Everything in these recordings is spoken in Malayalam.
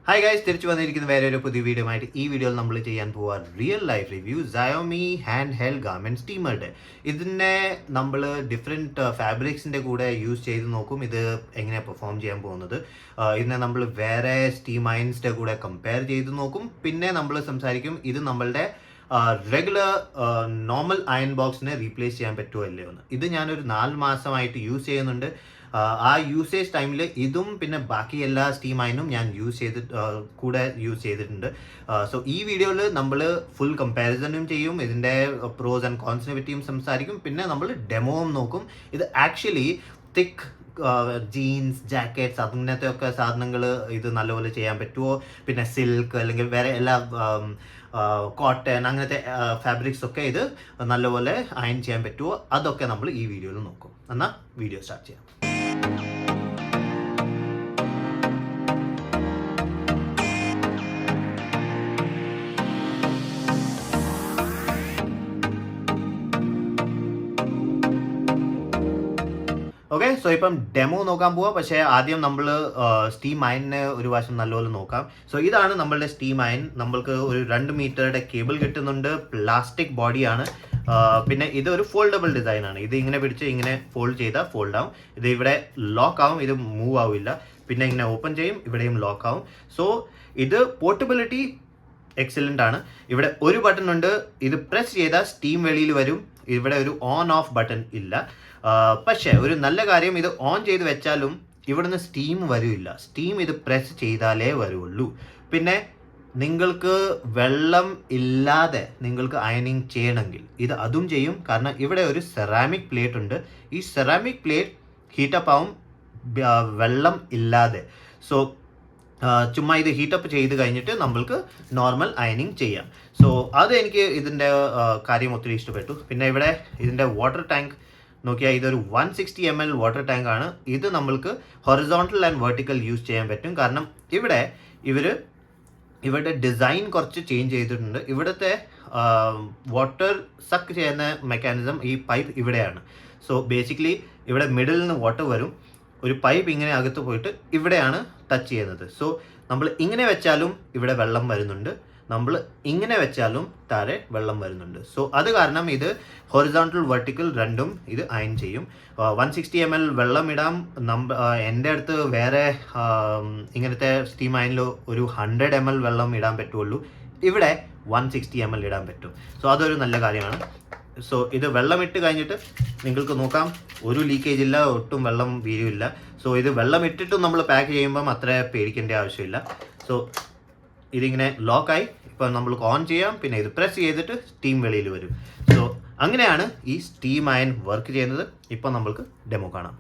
ഹായ് ഗൈസ്, തിരിച്ചു വന്നിരിക്കുന്ന വേറെ ഒരു പുതിയ വീഡിയോ ആയിട്ട്. ഈ വീഡിയോയിൽ നമ്മൾ ചെയ്യാൻ പോവാ real life review Xiaomi hand held garment സ്റ്റീമറുടെ. ഇതിനെ നമ്മൾ ഡിഫറെൻറ്റ് ഫാബ്രിക്സിൻ്റെ കൂടെ യൂസ് ചെയ്ത് നോക്കും ഇത് എങ്ങനെയാണ് പെർഫോം ചെയ്യാൻ പോകുന്നത്. ഇതിനെ നമ്മൾ വേറെ സ്റ്റീം അയൺസിൻ്റെ കൂടെ കമ്പയർ ചെയ്ത് നോക്കും. പിന്നെ നമ്മൾ സംസാരിക്കും ഇത് നമ്മളുടെ റെഗുലർ നോർമൽ അയൺ ബോക്സിനെ റീപ്ലേസ് ചെയ്യാൻ പറ്റുമോ അല്ലയോ എന്ന്. ഇത് ഞാനൊരു 4 മാസമായിട്ട് യൂസ് ചെയ്യുന്നുണ്ട്. ആ യൂസേജ് ടൈമിൽ ഇതും പിന്നെ ബാക്കി എല്ലാ സ്റ്റീം അയനും ഞാൻ കൂടെ യൂസ് ചെയ്തിട്ടുണ്ട്. സോ ഈ വീഡിയോയിൽ നമ്മൾ ഫുൾ കമ്പാരിസണും ചെയ്യും, ഇതിൻ്റെ പ്രോസ് ആൻഡ് കോൺസിനെ പറ്റിയും സംസാരിക്കും. പിന്നെ നമ്മൾ ഡെമോയും നോക്കും. ഇത് ആക്ച്വലി തിക്ക് ജീൻസ്, ജാക്കറ്റ്സ് അങ്ങനത്തെ ഒക്കെ സാധനങ്ങൾ ഇത് നല്ലപോലെ ചെയ്യാൻ പറ്റുമോ, പിന്നെ സിൽക്ക് അല്ലെങ്കിൽ വേറെ എല്ലാ കോട്ടൺ അങ്ങനത്തെ ഫാബ്രിക്സ് ഒക്കെ ഇത് നല്ലപോലെ അയൺ ചെയ്യാൻ പറ്റുമോ, അതൊക്കെ നമ്മൾ ഈ വീഡിയോയിൽ നോക്കും. എന്നാൽ വീഡിയോ സ്റ്റാർട്ട് ചെയ്യാം. ഓക്കെ, സോ ഇപ്പം ഡെമോ നോക്കാൻ പോവാം. പക്ഷേ ആദ്യം നമ്മൾ സ്റ്റീം അയണിനെ ഒരു വശം നല്ലപോലെ നോക്കാം. സോ ഇതാണ് നമ്മളുടെ സ്റ്റീം അയൺ. നമ്മൾക്ക് ഒരു 2 മീറ്ററുടെ കേബിൾ കിട്ടുന്നുണ്ട്. പ്ലാസ്റ്റിക് ബോഡിയാണ്. പിന്നെ ഇത് ഒരു ഫോൾഡബിൾ ഡിസൈനാണ്. ഇത് ഇങ്ങനെ പിടിച്ച് ഇങ്ങനെ ഫോൾഡ് ചെയ്താൽ ഫോൾഡ് ആവും. ഇത് ഇവിടെ ലോക്ക് ആവും, ഇത് മൂവ് ആവില്ല. പിന്നെ ഇങ്ങനെ ഓപ്പൺ ചെയ്യും, ഇവിടെയും ലോക്ക് ആവും. സോ ഇത് പോർട്ടബിലിറ്റി എക്സലൻ്റ് ആണ്. ഇവിടെ ഒരു ബട്ടൺ ഉണ്ട്, ഇത് പ്രസ് ചെയ്താൽ സ്റ്റീം വെളിയിൽ വരും. ഇവിടെ ഒരു ഓൺ ഓഫ് ബട്ടൺ ഇല്ല. പക്ഷേ ഒരു നല്ല കാര്യം, ഇത് ഓൺ ചെയ്ത് വെച്ചാലും ഇവിടുന്ന് സ്റ്റീം വരില്ല. സ്റ്റീം ഇത് പ്രസ് ചെയ്താലേ വരുള്ളൂ. പിന്നെ നിങ്ങൾക്ക് വെള്ളം ഇല്ലാതെ നിങ്ങൾക്ക് അയണിങ് ചെയ്യണമെങ്കിൽ ഇത് അതും ചെയ്യും. കാരണം ഇവിടെ ഒരു സെറാമിക് പ്ലേറ്റ് ഉണ്ട്. ഈ സെറാമിക് പ്ലേറ്റ് ഹീറ്റപ്പ് ആവും വെള്ളം ഇല്ലാതെ. സോ ചുമ്മാ ഇത് ഹീറ്റപ്പ് ചെയ്ത് കഴിഞ്ഞിട്ട് നമ്മൾക്ക് നോർമൽ അയണിങ് ചെയ്യാം. സോ അത് എനിക്ക് ഇതിൻ്റെ കാര്യം ഒത്തിരി ഇഷ്ടപ്പെട്ടു. പിന്നെ ഇവിടെ ഇതിൻ്റെ വാട്ടർ ടാങ്ക് നോക്കിയാൽ ഇതൊരു 160 ml വാട്ടർ ടാങ്ക് ആണ്. ഇത് നമ്മൾക്ക് ഹൊറിസോണ്ടൽ ആൻഡ് വെർട്ടിക്കൽ യൂസ് ചെയ്യാൻ പറ്റും. കാരണം ഇവരുടെ ഡിസൈൻ കുറച്ച് ചേഞ്ച് ചെയ്തിട്ടുണ്ട്. ഇവിടുത്തെ വാട്ടർ സക്ക് ചെയ്യുന്ന മെക്കാനിസം ഈ പൈപ്പ് ഇവിടെയാണ്. സോ ബേസിക്കലി ഇവിടെ മിഡിൽ നിന്ന് വാട്ടർ വരും, ഒരു പൈപ്പ് ഇങ്ങനെ അകത്ത് പോയിട്ട് ഇവിടെയാണ് ടച്ച് ചെയ്യുന്നത്. സോ നമ്മൾ ഇങ്ങനെ വെച്ചാലും ഇവിടെ വെള്ളം വരുന്നുണ്ട്, നമ്മൾ ഇങ്ങനെ വെച്ചാലും താഴെ വെള്ളം വരുന്നുണ്ട്. സോ അത് കാരണം ഇത് ഹൊറിസോണ്ടൽ വെർട്ടിക്കൽ രണ്ടും ഇത് അയൺ ചെയ്യും. 160 ml വെള്ളം ഇടാം. എൻ്റെ അടുത്ത് വേറെ ഇങ്ങനത്തെ സ്റ്റീം അയണിൽ ഒരു 100 ml വെള്ളം ഇടാൻ പറ്റുള്ളൂ. ഇവിടെ 160 ml ഇടാൻ പറ്റും. സോ അതൊരു നല്ല കാര്യമാണ്. സോ ഇത് വെള്ളം ഇട്ട് കഴിഞ്ഞിട്ട് നിങ്ങൾക്ക് നോക്കാം, ഒരു ലീക്കേജ് ഇല്ല, ഒട്ടും വെള്ളം വീഴില്ല. സോ ഇത് വെള്ളം ഇട്ടിട്ടും നമ്മൾ പാക്ക് ചെയ്യുമ്പം അത്ര പേടിക്കേണ്ട ആവശ്യമില്ല. സോ ഇതിങ്ങനെ ലോക്കായി. ഇപ്പം നമ്മൾക്ക് ഓൺ ചെയ്യാം, പിന്നെ ഇത് പ്രസ് ചെയ്തിട്ട് സ്റ്റീം വെളിയിൽ വരും. സോ അങ്ങനെയാണ് ഈ സ്റ്റീം അയൺ വർക്ക് ചെയ്യുന്നത്. ഇപ്പം നമ്മൾക്ക് ഡെമോ കാണാം.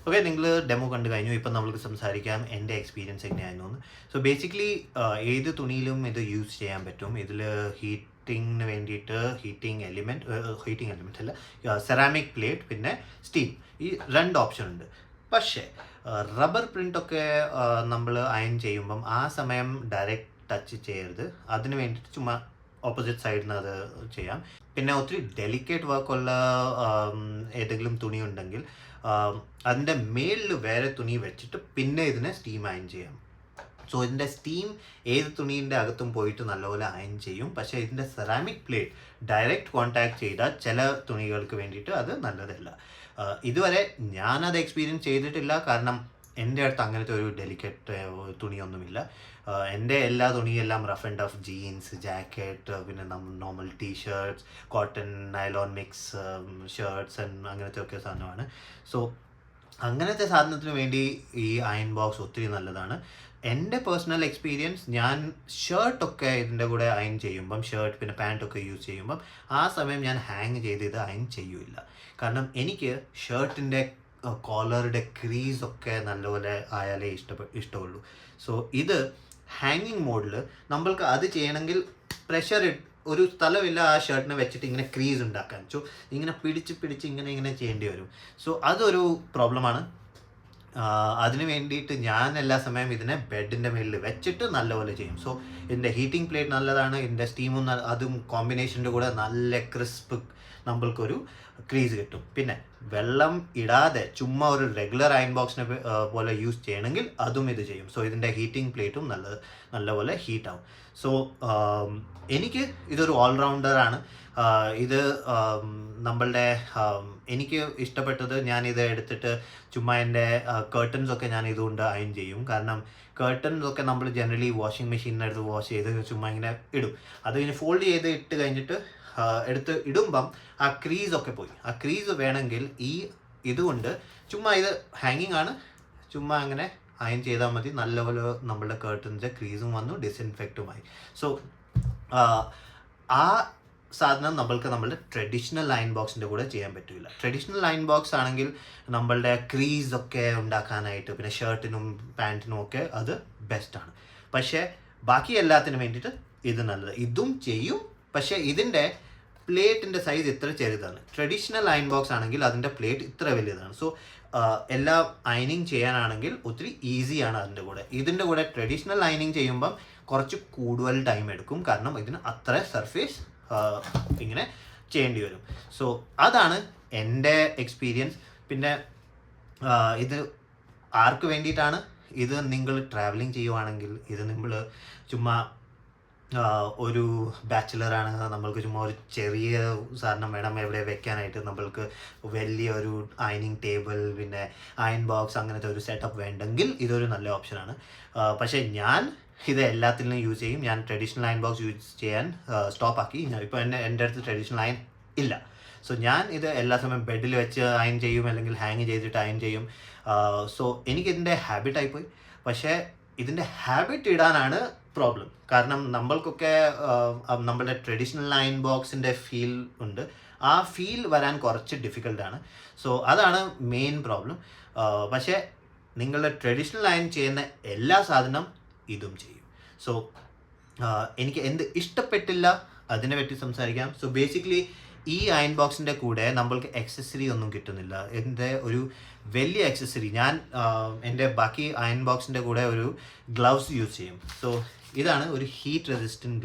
ഓക്കെ, നിങ്ങൾ ഡെമോ കണ്ടു കഴിഞ്ഞു. ഇപ്പം നമുക്ക് സംസാരിക്കാം എൻ്റെ എക്സ്പീരിയൻസ് എങ്ങനെയായിരുന്നു. സോ ബേസിക്കലി ഏത് തുണിയിലും ഇത് യൂസ് ചെയ്യാൻ പറ്റും. ഇതിൽ ഹീറ്റിങ്ങിന് വേണ്ടിയിട്ട് ഹീറ്റിംഗ് എലിമെൻറ്റ് അല്ല, സെറാമിക് പ്ലേറ്റ് പിന്നെ സ്റ്റീം, ഈ 2 ഓപ്ഷൻ ഉണ്ട്. പക്ഷേ റബ്ബർ പ്രിൻ്റൊക്കെ നമ്മൾ അയൺ ചെയ്യുമ്പം ആ സമയം ഡയറക്റ്റ് ടച്ച് ചെയ്യരുത്. അതിന് വേണ്ടിയിട്ട് ചുമ്മാ ഓപ്പോസിറ്റ് സൈഡിൽ നിന്ന് അത് ചെയ്യാം. പിന്നെ ഒത്തിരി ഡെലിക്കേറ്റ് വർക്കുള്ള ഏതെങ്കിലും തുണി ഉണ്ടെങ്കിൽ അതിൻ്റെ മേളിൽ വേറെ തുണി വെച്ചിട്ട് പിന്നെ ഇതിനെ സ്റ്റീം അയൺ ചെയ്യാം. സോ ഇതിൻ്റെ സ്റ്റീം ഏത് തുണീൻ്റെ അകത്തും പോയിട്ട് നല്ലപോലെ അയൺ ചെയ്യും. പക്ഷേ ഇതിൻ്റെ സെറാമിക് പ്ലേറ്റ് ഡയറക്റ്റ് കോൺടാക്ട് ചെയ്താൽ ചില തുണികൾക്ക് വേണ്ടിയിട്ട് അത് നല്ലതല്ല. ഇതുവരെ ഞാനത് എക്സ്പീരിയൻസ് ചെയ്തിട്ടില്ല, കാരണം എൻ്റെ അടുത്ത് അങ്ങനത്തെ ഒരു ഡെലിക്കേറ്റ് തുണിയൊന്നുമില്ല. എൻ്റെ എല്ലാ തുണിയെല്ലാം rough and tough jeans, jacket, പിന്നെ normal t-shirts, cotton, nylon mix shirts അങ്ങനത്തെ ഒക്കെ സാധനമാണ്. സോ അങ്ങനത്തെ സാധനത്തിന് വേണ്ടി ഈ അയൺ ബോക്സ് ഒത്തിരി നല്ലതാണ്. എൻ്റെ പേഴ്സണൽ എക്സ്പീരിയൻസ്, ഞാൻ ഷർട്ടൊക്കെ ഇതിൻ്റെ കൂടെ അയൺ ചെയ്യുമ്പം, ഷർട്ട് പിന്നെ പാൻറ്റൊക്കെ യൂസ് ചെയ്യുമ്പം ആ സമയം ഞാൻ ഹാങ് ചെയ്ത് ഇത് അയൺ ചെയ്യില്ല. കാരണം എനിക്ക് ഷർട്ടിൻ്റെ കോളറുടെ ക്രീസൊക്കെ നല്ലപോലെ ആയാലേ ഇഷ്ടമുള്ളൂ. സോ ഇത് ഹാങ്ങിങ് മോഡിൽ നമ്മൾക്ക് അത് ചെയ്യണമെങ്കിൽ പ്രഷർ ഒരു സ്ഥലമില്ല ആ ഷർട്ടിനെ വെച്ചിട്ട് ഇങ്ങനെ ക്രീസ് ഉണ്ടാക്കാൻ. സോ ഇങ്ങനെ പിടിച്ച് ഇങ്ങനെ ചെയ്യേണ്ടി വരും. സോ അതൊരു പ്രോബ്ലമാണ്. അതിന് വേണ്ടിയിട്ട് ഞാൻ എല്ലാ സമയം ഇതിനെ ബെഡിൻ്റെ മേലിൽ വെച്ചിട്ട് നല്ലപോലെ ചെയ്യും. സോ ഇതിൻ്റെ ഹീറ്റിംഗ് പ്ലേറ്റ് നല്ലതാണ്, ഇതിൻ്റെ സ്റ്റീമും അതും കോമ്പിനേഷൻ്റെ കൂടെ നല്ല ക്രിസ്പ് നമ്മൾക്കൊരു ക്രീസ് കിട്ടും. പിന്നെ വെള്ളം ഇടാതെ ചുമ്മാ ഒരു റെഗുലർ അയൺ ബോക്സിനെ പോലെ യൂസ് ചെയ്യണമെങ്കിൽ അതും ഇത് ചെയ്യും. സോ ഇതിൻ്റെ ഹീറ്റിംഗ് പ്ലേറ്റും നല്ലപോലെ ഹീറ്റാവും. സോ എനിക്ക് ഇതൊരു ഓൾറൗണ്ടറാണ്. ഇത് നമ്മളുടെ എനിക്ക് ഇഷ്ടപ്പെട്ടത്, ഞാനിത് എടുത്തിട്ട് ചുമ്മാ എൻ്റെ കേർട്ടൻസൊക്കെ ഞാൻ ഇതുകൊണ്ട് അയൺ ചെയ്യും. കാരണം കേർട്ടൻസൊക്കെ നമ്മൾ ജനറലി വാഷിംഗ് മെഷീനിനടുത്ത് വാഷ് ചെയ്ത് ചുമ്മാ ഇങ്ങനെ ഇടും. അത് കഴിഞ്ഞ് ഫോൾഡ് ചെയ്ത് ഇട്ട് കഴിഞ്ഞിട്ട് എടുത്ത് ഇടുമ്പം ആ ക്രീസൊക്കെ പോയി. ആ ക്രീസ് വേണമെങ്കിൽ ഇതുകൊണ്ട് ചുമ്മാ, ഇത് ഹാങ്ങിങ് ആണ്, ചുമ്മാ അങ്ങനെ അയൺ ചെയ്താൽ മതി. നല്ലപോലെ നമ്മളുടെ കേർട്ടൻസിൻ്റെ ക്രീസും വന്നു, ഡിസ്ഇൻഫെക്റ്റുമായി. സോ ആ സാധനം നമ്മളുടെ ട്രഡീഷണൽ അയൺ ബോക്സിൻ്റെ കൂടെ ചെയ്യാൻ പറ്റില്ല. ട്രഡീഷണൽ അയൺ ബോക്സ് ആണെങ്കിൽ നമ്മളുടെ ക്രീസൊക്കെ ഉണ്ടാക്കാനായിട്ട്, പിന്നെ ഷർട്ടിനും പാൻറ്റിനും ഒക്കെ അത് ബെസ്റ്റാണ്. പക്ഷേ ബാക്കി എല്ലാത്തിനും വേണ്ടിയിട്ട് ഇത് നല്ലത്. ഇതും ചെയ്യും, പക്ഷേ ഇതിൻ്റെ പ്ലേറ്റിൻ്റെ സൈസ് ഇത്ര ചെറുതാണ്. ട്രഡീഷണൽ അയൺ ബോക്സ് ആണെങ്കിൽ അതിൻ്റെ പ്ലേറ്റ് ഇത്ര വലിയതാണ്. സോ എല്ലാം അയണിങ് ചെയ്യാനാണെങ്കിൽ ഒത്തിരി ഈസിയാണ് അതിൻ്റെ കൂടെ. ഇതിൻ്റെ കൂടെ ട്രഡീഷണൽ അയണിങ് ചെയ്യുമ്പം കുറച്ച് കൂടുതൽ ടൈം എടുക്കും, കാരണം ഇതിന് അത്ര സർഫേസ് ഇങ്ങനെ ചെയ്യേണ്ടി വരും. സോ അതാണ് എൻ്റെ എക്സ്പീരിയൻസ്. പിന്നെ ഇത് ആർക്ക് വേണ്ടിയിട്ടാണ്? ഇത് നിങ്ങൾ ട്രാവലിംഗ് ചെയ്യുവാണെങ്കിൽ, ഇത് നമ്മൾ ചുമ്മാ ഒരു ബാച്ചിലറാണ്, നമ്മൾക്ക് ചുമ്മാ ഒരു ചെറിയ സാധനം വേണം എവിടെ വെക്കാനായിട്ട്, നമ്മൾക്ക് വലിയൊരു അയണിങ് ടേബിൾ പിന്നെ അയൺ ബോക്സ് അങ്ങനത്തെ ഒരു സെറ്റപ്പ് വേണ്ടെങ്കിൽ ഇതൊരു നല്ല ഓപ്ഷനാണ്. പക്ഷേ ഞാൻ ഇത് എല്ലാത്തിനും യൂസ് ചെയ്യും. ഞാൻ ട്രഡീഷണൽ അയൺ ബോക്സ് യൂസ് ചെയ്യാൻ സ്റ്റോപ്പാക്കി. ഇപ്പോൾ എൻ്റെ അടുത്ത് ട്രഡീഷണൽ അയൺ ഇല്ല. സോ ഞാൻ ഇത് എല്ലാ സമയം ബെഡിൽ വെച്ച് അയൺ ചെയ്യും, അല്ലെങ്കിൽ ഹാങ് ചെയ്തിട്ട് അയൺ ചെയ്യും. സോ എനിക്കിതിൻ്റെ ഹാബിറ്റായിപ്പോയി. പക്ഷേ ഇതിൻ്റെ ഹാബിറ്റ് ഇടാനാണ് പ്രോബ്ലം. കാരണം നമ്മൾക്കൊക്കെ നമ്മളുടെ ട്രഡീഷണൽ അയൺ ബോക്സിൻ്റെ ഫീൽ ഉണ്ട്. ആ ഫീൽ വരാൻ കുറച്ച് ഡിഫിക്കൽട്ടാണ്. സോ അതാണ് മെയിൻ പ്രോബ്ലം. പക്ഷേ നിങ്ങളുടെ ട്രഡീഷണൽ അയൺ ചെയ്യുന്ന എല്ലാ സാധനം ഇതും ചെയ്യും. സോ എനിക്ക് എന്ത് ഇഷ്ടപ്പെട്ടില്ല അതിനെ പറ്റി സംസാരിക്കാം. സോ ബേസിക്കലി ഈ അയൺ ബോക്സിൻ്റെ കൂടെ നമ്മൾക്ക് എക്സസറി ഒന്നും കിട്ടുന്നില്ല. എൻ്റെ ഒരു വലിയ എക്സസറി, ഞാൻ എൻ്റെ ബാക്കി അയൺ ബോക്സിൻ്റെ കൂടെ ഒരു ഗ്ലൗസ് യൂസ് ചെയ്യും. സോ ഇതാണ് ഒരു ഹീറ്റ് റെസിസ്റ്റൻറ്റ്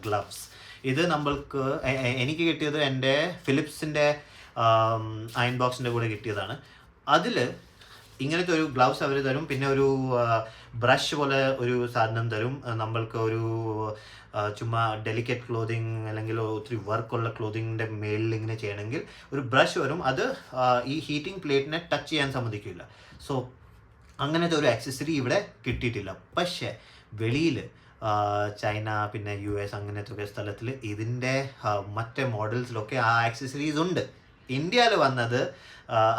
ഗ്ലൗസ്. ഇത് നമ്മൾക്ക് എനിക്ക് കിട്ടിയത് എൻ്റെ ഫിലിപ്സിൻ്റെ അയൺ ബോക്സിൻ്റെ കൂടെ കിട്ടിയതാണ്. അതിൽ ഇങ്ങനത്തെ ഒരു ഗ്ലൗസ് അവർ തരും, പിന്നെ ഒരു ബ്രഷ് പോലെ ഒരു സാധനം തരും. നമ്മൾക്ക് ഒരു ചുമ്മാ ഡെലിക്കേറ്റ് ക്ലോത്തിങ് അല്ലെങ്കിൽ ഒത്തിരി വർക്കുള്ള ക്ലോത്തിങ്ങിൻ്റെ മേളിൽ ഇങ്ങനെ ചെയ്യണമെങ്കിൽ ഒരു ബ്രഷ് വരും. അത് ഈ ഹീറ്റിംഗ് പ്ലേറ്റിനെ ടച്ച് ചെയ്യാൻ സമ്മതിക്കില്ല. സോ അങ്ങനത്തെ ഒരു ആക്സസറി ഇവിടെ കിട്ടിയിട്ടില്ല. പക്ഷേ വെളിയിൽ ചൈന പിന്നെ US അങ്ങനത്തെ സ്ഥലത്തിൽ ഇതിൻ്റെ മറ്റേ മോഡൽസിലൊക്കെ ആ ആക്സസറീസ് ഉണ്ട്. ഇന്ത്യയിൽ വന്നത്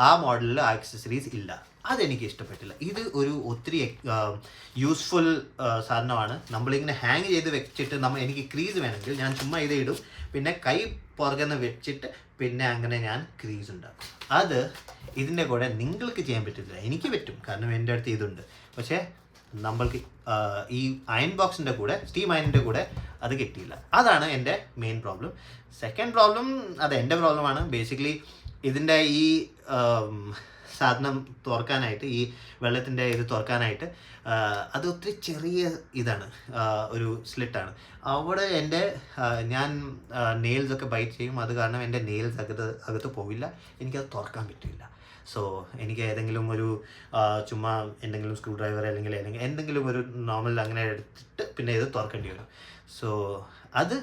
ആ മോഡലിൽ ആ ആക്സസറീസ് ഇല്ല. അതെനിക്ക് ഇഷ്ടപ്പെട്ടില്ല. ഇത് ഒരു ഒത്തിരി യൂസ്ഫുൾ സാധനമാണ്. നമ്മളിങ്ങനെ ഹാങ് ചെയ്ത് വെച്ചിട്ട് എനിക്ക് ക്രീസ് വേണമെങ്കിൽ ഞാൻ ചുമ്മാ ഇത് ഇടും, പിന്നെ കൈ പുറകുന്ന് വെച്ചിട്ട് പിന്നെ അങ്ങനെ ഞാൻ ക്രീസ് ഉണ്ടാക്കും. അത് ഇതിൻ്റെ കൂടെ നിങ്ങൾക്ക് ചെയ്യാൻ പറ്റത്തില്ല, എനിക്ക് പറ്റും, കാരണം എൻ്റെ അടുത്ത് ഇതുണ്ട്. പക്ഷേ നമ്മൾക്ക് ഈ അയൺ ബോക്സിൻ്റെ കൂടെ, സ്റ്റീം അയണിൻ്റെ കൂടെ അത് കിട്ടിയില്ല. അതാണ് എൻ്റെ മെയിൻ പ്രോബ്ലം. സെക്കൻഡ് പ്രോബ്ലം അത് എൻ്റെ പ്രോബ്ലമാണ്. ബേസിക്കലി ഇതിൻ്റെ ഈ സാധനം തുറക്കാനായിട്ട്, ഈ വെള്ളത്തിൻ്റെ ഇത് തുറക്കാനായിട്ട് അത് ഒത്തിരി ചെറിയ ഇതാണ്, ഒരു സ്ലിറ്റാണ്. അവിടെ എൻ്റെ ഞാൻ നെയിൽസൊക്കെ ബൈറ്റ് ചെയ്യും, അത് കാരണം എൻ്റെ നെയിൽസ് അകത്ത് പോവില്ല, എനിക്കത് തുറക്കാൻ പറ്റില്ല. സോ എനിക്ക് ഏതെങ്കിലും ഒരു ചുമ്മാ എന്തെങ്കിലും സ്ക്രൂ ഡ്രൈവർ അല്ലെങ്കിൽ എന്തെങ്കിലും ഒരു നോർമൽ അങ്ങനെ എടുത്തിട്ട് പിന്നെ ഇത് തുറക്കേണ്ടി വരും. സോ അത്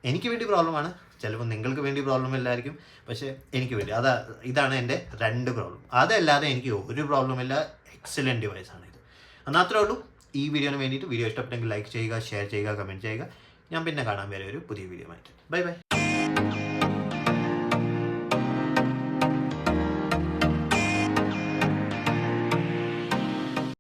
എനിക്ക് വേണ്ടി പ്രോബ്ലമാണ്, ചിലപ്പോൾ നിങ്ങൾക്ക് വേണ്ടി പ്രോബ്ലം ഇല്ലായിരിക്കും, പക്ഷേ എനിക്ക് വേണ്ടി ഇതാണ് എൻ്റെ 2 പ്രോബ്ലം. അതല്ലാതെ എനിക്ക് ഒരു പ്രോബ്ലം ഇല്ല. എക്സലൻറ്റ് ഡിവൈസാണ് ഇത്. എന്നാൽ അത്രേ ഉള്ളൂ. ഈ വീഡിയോന് വേണ്ടിയിട്ട്. വീഡിയോ ഇഷ്ടപ്പെട്ടെങ്കിൽ ലൈക്ക് ചെയ്യുക, ഷെയർ ചെയ്യുക, കമൻറ്റ് ചെയ്യുക. ഞാൻ പിന്നെ കാണാൻ വരെ ഒരു പുതിയ വീഡിയോ ആയിട്ട്. Bye bye.